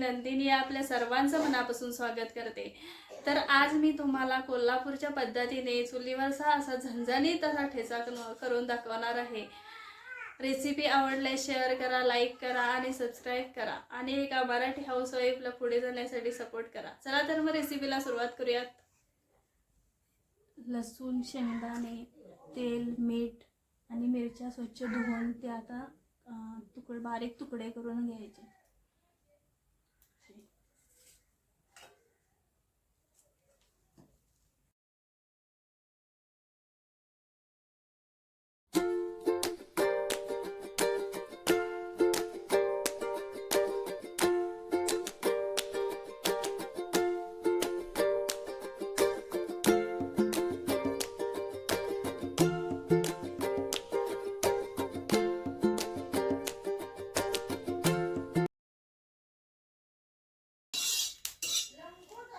नंदिनी आपल्या सर्वांचं मनापासून स्वागत करते। तर आज मी तुम्हाला कोल्हापूरच्या पद्धतीने चुलीवरचा असा झणझणीत असा ठेचा करून दाखवणार आहे। रेसिपी आवडल्यास शेअर करा, लाईक करा आणि सबस्क्राईब करा आणि एका मराठी हाऊसवाईफला पुढे जाण्यासाठी सपोर्ट करा। चला तर मग रेसिपीला सुरुवात करूयात। लसूण, शेंगदाणे, तेल, मीठ आणि मिरच्या स्वच्छ धुवून ते आता बारीक तुकडे करून घ्यायचे।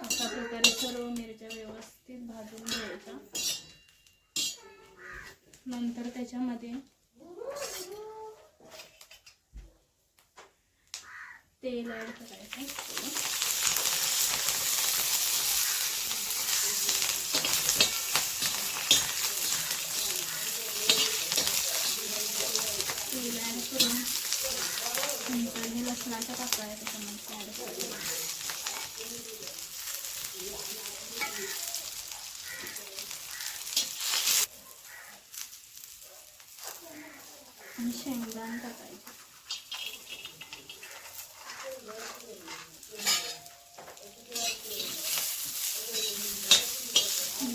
अशा प्रकारे सर्व मिरच्या व्यवस्थित भाजून घ्यायच्या। नंतर त्याच्यामध्ये तेल ऍड करायचं। तेल ऍड करून नंतर हे लसणाच्या पाकळ्या त्याच्यामध्ये ऍड करायच्या आणि शेंगदाणे टाकायचे।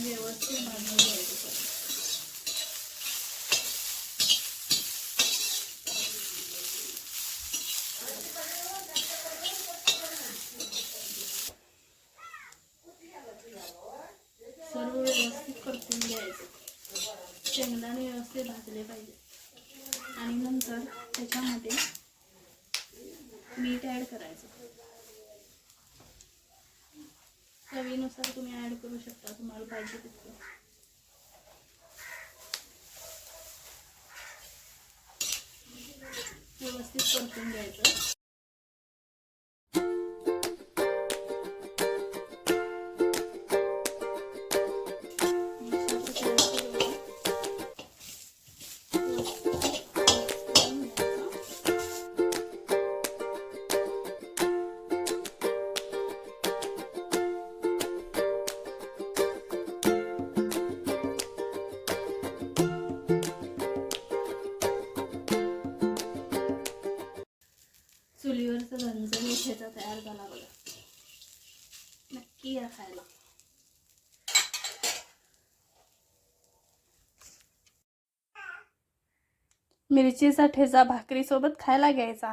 व्यवस्थित भाजून घ्यायचं। सर्व व्यवस्थित परतून घ्यायचं। शेंगदाणे व्यवस्थित भाजले पाहिजे आणि नंतर त्याच्यामध्ये मीठ ऍड करायचं। चवीनुसार तुम्ही ऍड करू शकता, तुम्हाला पाहिजे तितकं। व्यवस्थित परतून घ्यायचं। चुलीवरचा झणझणीत ठेचा तयार झाला बघा। नक्की या खायला। मिरचीचा ठेचा भाकरी सोबत खायला घ्यायचा।